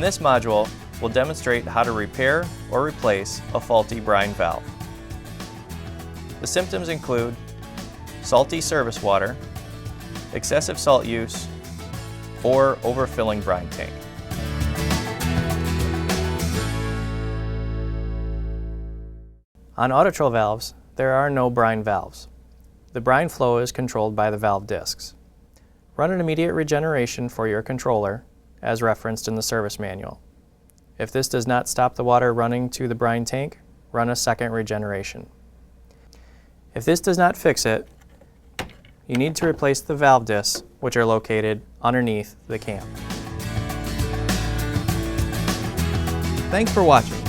this module, we'll demonstrate how to repair or replace a faulty brine valve. The symptoms include salty service water, excessive salt use, or overfilling brine tank. On Auto-Tro valves, there are no brine valves. The brine flow is controlled by the valve discs. Run an immediate regeneration for your controller, as referenced in the service manual. If this does not stop the water running to the brine tank, run a second regeneration. If this does not fix it, you need to replace the valve discs, which are located underneath the cam. Thanks for watching.